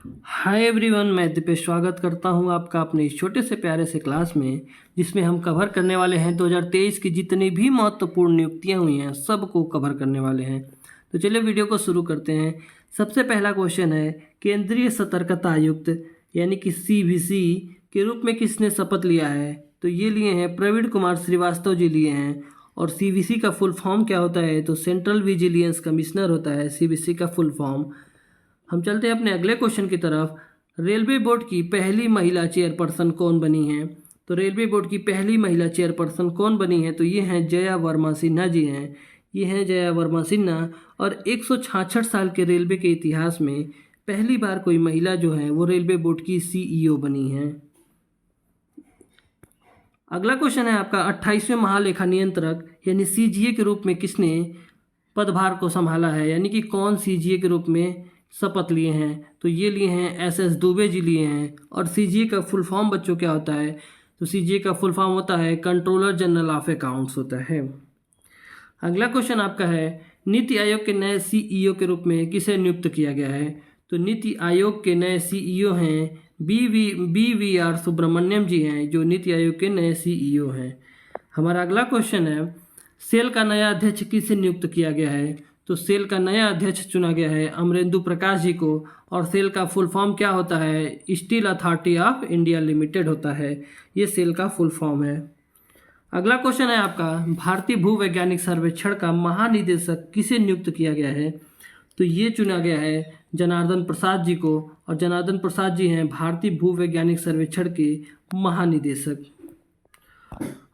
Hi everyone, मैं दीपेश स्वागत करता हूं आपका अपने इस छोटे से प्यारे से क्लास में, जिसमें हम कवर करने वाले हैं 2023 की जितनी भी महत्वपूर्ण नियुक्तियां हुई हैं सबको कवर करने वाले हैं। तो चलिए वीडियो को शुरू करते हैं। सबसे पहला क्वेश्चन है, केंद्रीय सतर्कता आयुक्त यानी कि CVC के रूप में किसने शपथ लिया है? तो ये लिए हैं प्रवीण कुमार श्रीवास्तव जी लिए हैं। और CVC का फुल फॉर्म क्या होता है? तो सेंट्रल विजिलेंस कमिश्नर होता है CVC का फुल फॉर्म। हम चलते हैं अपने अगले क्वेश्चन की तरफ। रेलवे बोर्ड की पहली महिला चेयरपर्सन कौन बनी है? तो रेलवे बोर्ड की पहली महिला चेयरपर्सन कौन बनी है? तो ये हैं जया वर्मा सिन्हा जी हैं। ये हैं जया वर्मा सिन्हा। और 166 साल के रेलवे के इतिहास में पहली बार कोई महिला जो है वो रेलवे बोर्ड की CEO बनी है। अगला क्वेश्चन है आपका, 28वें महालेखा नियंत्रक यानी CGA के रूप में किसने पदभार को संभाला है? यानी कि कौन CGA के रूप में शपथ लिए हैं? तो ये लिए हैं SS दुबे जी लिए हैं। और CGA का फुल फॉर्म बच्चों क्या होता है? तो CGA का फुल फॉर्म होता है कंट्रोलर जनरल ऑफ अकाउंट्स होता है। अगला क्वेश्चन आपका है, नीति आयोग के नए CEO के रूप में किसे नियुक्त किया गया है? तो नीति आयोग के नए CEO हैं BVR सुब्रमण्यम जी हैं, जो नीति आयोग के नए CEO हैं। हमारा अगला क्वेश्चन है, सेल का नया अध्यक्ष किसे नियुक्त किया गया है? तो सेल का नया अध्यक्ष चुना गया है अमरेंदु प्रकाश जी को। और सेल का फुल फॉर्म क्या होता है? Steel authority of India limited होता है। ये सेल का फुल फॉर्म है। अगला क्वेश्चन है आपका, भारतीय भूवैज्ञानिक सर्वेक्षण का महानिदेशक किसे नियुक्त किया गया है? तो ये चुना गया है जनार्दन प्रसाद जी को। और जनार्दन प्रसाद जी हैं भारतीय भूवैज्ञानिक सर्वेक्षण के महानिदेशक।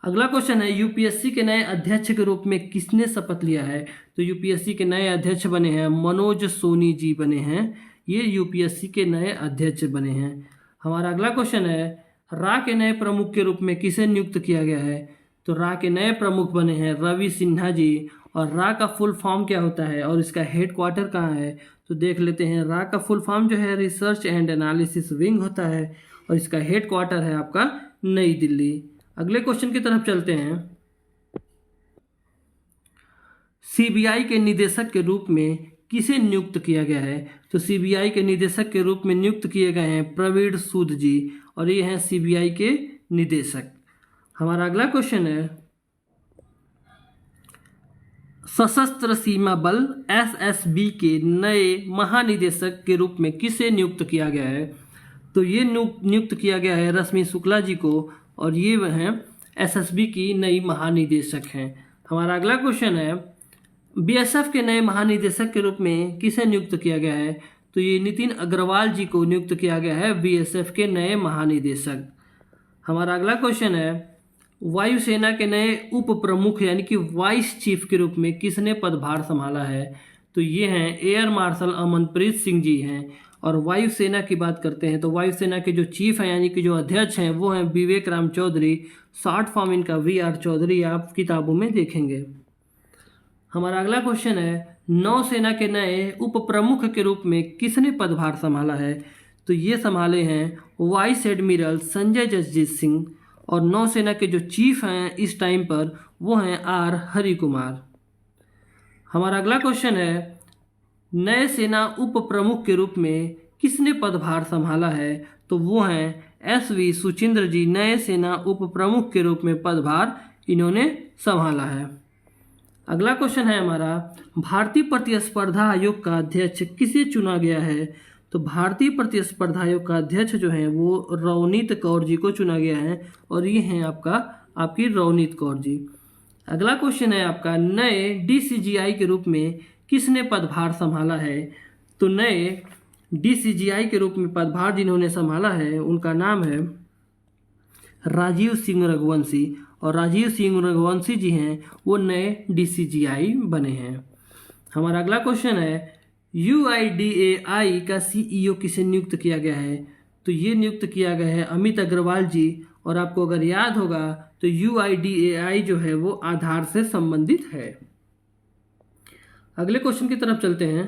अगला क्वेश्चन है, UPSC के नए अध्यक्ष के रूप में किसने शपथ लिया है? तो UPSC के नए अध्यक्ष बने हैं मनोज सोनी जी बने हैं। ये UPSC के नए अध्यक्ष बने हैं। हमारा अगला क्वेश्चन है, रा के नए प्रमुख के रूप में किसे नियुक्त किया गया है? तो रा के नए प्रमुख बने हैं रवि सिन्हा जी। और रा का फुल फॉर्म क्या होता है और इसका हेड क्वार्टर कहाँ है? तो देख लेते हैं। रा का फुल फॉर्म जो है रिसर्च एंड एनालिसिस विंग होता है। और इसका हेड क्वार्टर है आपका नई दिल्ली। अगले क्वेश्चन की तरफ चलते हैं। CBI के निदेशक के रूप में किसे नियुक्त किया गया है? तो CBI के निदेशक के रूप में नियुक्त किए गए हैं प्रवीण सूद जी। और ये हैं CBI के निदेशक। हमारा अगला क्वेश्चन है, सशस्त्र सीमा बल SSB के नए महानिदेशक के रूप में किसे नियुक्त किया गया है? तो ये नियुक्त किया गया है रश्मि शुक्ला जी को। और ये वह हैं SSB की नई महानिदेशक हैं। हमारा अगला क्वेश्चन है, BSF के नए महानिदेशक के रूप में किसे नियुक्त किया गया है? तो ये नितिन अग्रवाल जी को नियुक्त किया गया है BSF के नए महानिदेशक। हमारा अगला क्वेश्चन है, वायुसेना के नए उप प्रमुख यानी कि वाइस चीफ के रूप में किसने पदभार संभाला है? तो ये हैं एयर मार्शल अमनप्रीत सिंह जी हैं। और वायुसेना की बात करते हैं तो वायुसेना के जो चीफ हैं यानी कि जो अध्यक्ष हैं वो हैं विवेक राम चौधरी। शॉर्ट फॉर्म इनका VR चौधरी आप किताबों में देखेंगे। हमारा अगला क्वेश्चन है, नौसेना के नए उप प्रमुख के रूप में किसने पदभार संभाला है? तो ये संभाले हैं वाइस एडमिरल संजय जसजीत सिंह। और नौसेना के जो चीफ हैं इस टाइम पर वो हैं R हरि कुमार। हमारा अगला क्वेश्चन है, नए सेना उप प्रमुख के रूप में किसने पदभार संभाला है? तो वो हैं SV सुचिंद्र जी। नए सेना उप प्रमुख के रूप में पदभार इन्होंने संभाला है। अगला क्वेश्चन है हमारा, भारतीय प्रतिस्पर्धा आयोग का अध्यक्ष किसे चुना गया है? तो भारतीय प्रतिस्पर्धा आयोग का अध्यक्ष जो है वो रवनीत कौर जी को चुना गया है। और ये हैं आपकी रवनीत कौर जी। अगला क्वेश्चन है आपका, नए DCGI के रूप में किसने पदभार संभाला है? तो नए DCGI के रूप में पदभार जिन्होंने संभाला है उनका नाम है राजीव सिंह रघुवंशी। और राजीव सिंह रघुवंशी जी हैं वो नए DCGI बने हैं। हमारा अगला क्वेश्चन है, UIDAI का CEO किसे नियुक्त किया गया है? तो ये नियुक्त किया गया है अमित अग्रवाल जी। और आपको अगर याद होगा तो UIDAI जो है वो आधार से संबंधित है। अगले क्वेश्चन की तरफ चलते हैं।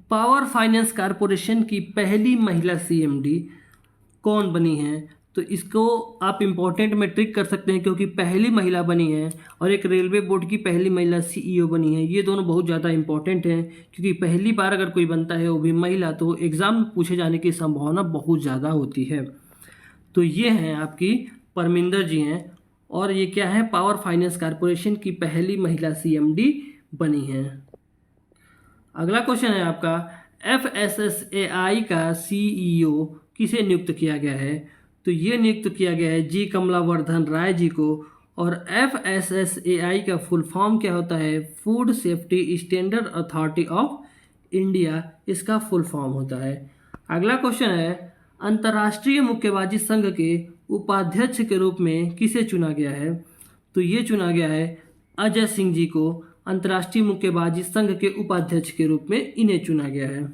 पावर फाइनेंस कारपोरेशन की पहली महिला CMD कौन बनी है? तो तो इसको आप इम्पोर्टेंट में ट्रिक कर सकते हैं, क्योंकि पहली महिला बनी है और एक रेलवे बोर्ड की पहली महिला CEO बनी है। ये दोनों बहुत ज़्यादा इंपॉर्टेंट हैं, क्योंकि पहली बार अगर कोई बनता है वो भी महिला, तो एग्ज़ाम में पूछे जाने की संभावना बहुत ज़्यादा होती है। तो ये हैं आपकी परमिंदर जी हैं, और ये क्या है, पावर फाइनेंस कॉरपोरेशन की पहली महिला CMD बनी हैं। अगला क्वेश्चन है आपका, FSSAI का CEO किसे नियुक्त किया गया है? तो ये नियुक्त किया गया है जी कमलावर्धन राय जी को। और FSSAI का फुल फॉर्म क्या होता है? Food safety standard authority of India, इसका फुल फॉर्म होता है। अगला क्वेश्चन है, अंतर्राष्ट्रीय मुक्केबाजी संघ के उपाध्यक्ष के रूप में किसे चुना गया है? तो ये चुना गया है अजय सिंह जी को। अंतर्राष्ट्रीय मुक्केबाजी संघ के उपाध्यक्ष के रूप में इन्हें चुना गया है।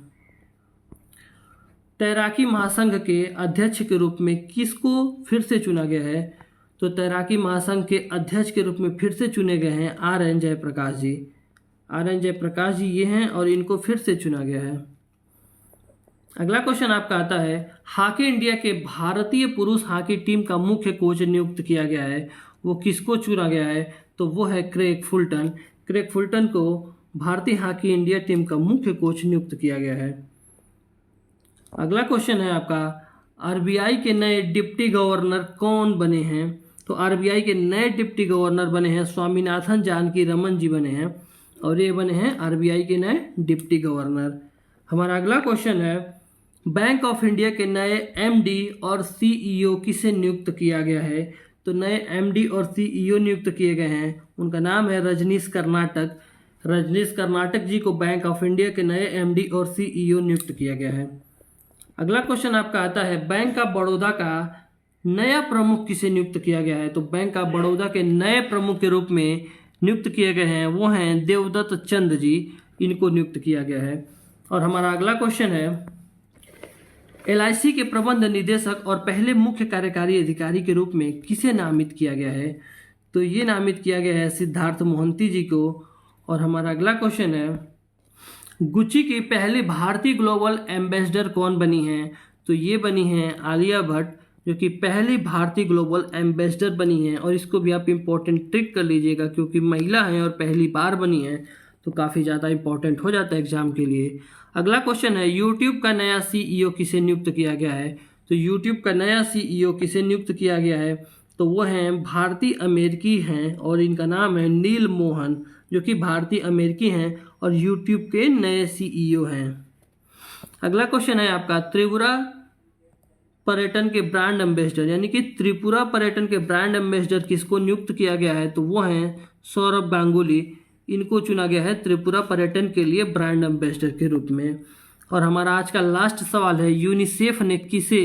तैराकी महासंघ के अध्यक्ष के रूप में किसको फिर से चुना गया है? तो तैराकी महासंघ के अध्यक्ष के रूप में फिर से चुने गए हैं RN जयप्रकाश जी। RN जयप्रकाश जी ये हैं और इनको फिर से चुना गया है। अगला क्वेश्चन आपका आता है, हॉकी इंडिया के भारतीय पुरुष हॉकी टीम का मुख्य कोच नियुक्त किया गया है, वो किसको चुना गया है? तो वो है क्रेग फुलटन। क्रेग फुलटन को भारतीय हॉकी इंडिया टीम का मुख्य कोच नियुक्त किया गया है। अगला क्वेश्चन है आपका, RBI के नए डिप्टी गवर्नर कौन बने हैं? तो RBI के नए डिप्टी गवर्नर बने हैं स्वामीनाथन जानकी रमन जी बने हैं, और ये बने हैं RBI के नए डिप्टी गवर्नर। हमारा अगला क्वेश्चन है, बैंक ऑफ इंडिया के नए MD और CEO किसे नियुक्त किया गया है? तो नए MD और CEO नियुक्त किए गए हैं, उनका नाम है रजनीश कर्नाटक। रजनीश कर्नाटक जी को बैंक ऑफ इंडिया के नए MD और CEO नियुक्त किया गया है। अगला क्वेश्चन आपका आता है, बैंक ऑफ बड़ौदा का नया प्रमुख किसे नियुक्त किया गया है? तो बैंक ऑफ बड़ौदा के नए प्रमुख के रूप में नियुक्त किए गए हैं, वो हैं देवदत्त चंद जी, इनको नियुक्त किया गया है। और हमारा अगला क्वेश्चन है, LIC के प्रबंध निदेशक और पहले मुख्य कार्यकारी अधिकारी के रूप में किसे नामित किया गया है? तो ये नामित किया गया है सिद्धार्थ मोहंती जी को। और हमारा अगला क्वेश्चन है, गुच्ची की पहली भारतीय ग्लोबल एम्बेसडर कौन बनी हैं? तो ये बनी हैं आलिया भट्ट, जो कि पहली भारतीय ग्लोबल एम्बेसडर बनी हैं। और इसको भी आप इम्पोर्टेंट ट्रिक कर लीजिएगा, क्योंकि महिला हैं और पहली बार बनी हैं, तो काफ़ी ज़्यादा इंपॉर्टेंट हो जाता है एग्जाम के लिए। अगला क्वेश्चन है, यूट्यूब का नया CEO किसे नियुक्त किया गया है? तो यूट्यूब का नया CEO किसे नियुक्त किया गया है? तो वो हैं भारतीय अमेरिकी हैं, और इनका नाम है नील मोहन, जो कि भारतीय अमेरिकी हैं और यूट्यूब के नए CEO हैं। अगला क्वेश्चन है आपका, त्रिपुरा पर्यटन के ब्रांड एम्बेसडर, यानी कि त्रिपुरा पर्यटन के ब्रांड एम्बेसडर किसको नियुक्त किया गया है? तो वो हैं सौरभ गांगुली, इनको चुना गया है त्रिपुरा पर्यटन के लिए ब्रांड एम्बेसडर के रूप में। और हमारा आज का लास्ट सवाल है, यूनिसेफ ने किसे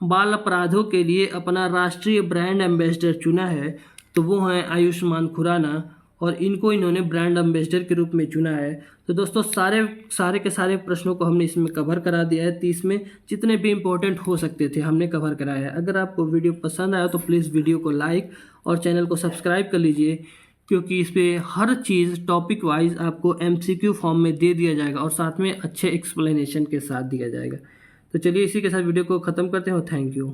बाल अपराधों के लिए अपना राष्ट्रीय ब्रांड एम्बेसडर चुना है? तो वो हैं आयुष्मान खुराना, और इनको इन्होंने ब्रांड एम्बेसडर के रूप में चुना है। तो दोस्तों सारे के सारे प्रश्नों को हमने इसमें कवर करा दिया है। 30 में जितने भी इम्पोर्टेंट हो सकते थे हमने कवर कराया है। अगर आपको वीडियो पसंद आया तो प्लीज़ वीडियो को लाइक और चैनल को सब्सक्राइब कर लीजिए, क्योंकि इस पर हर चीज़ टॉपिक वाइज आपको MCQ फॉर्म में दे दिया जाएगा और साथ में अच्छे एक्सप्लेनेशन के साथ दिया जाएगा। तो चलिए इसी के साथ वीडियो को ख़त्म करते हैं और थैंक यू।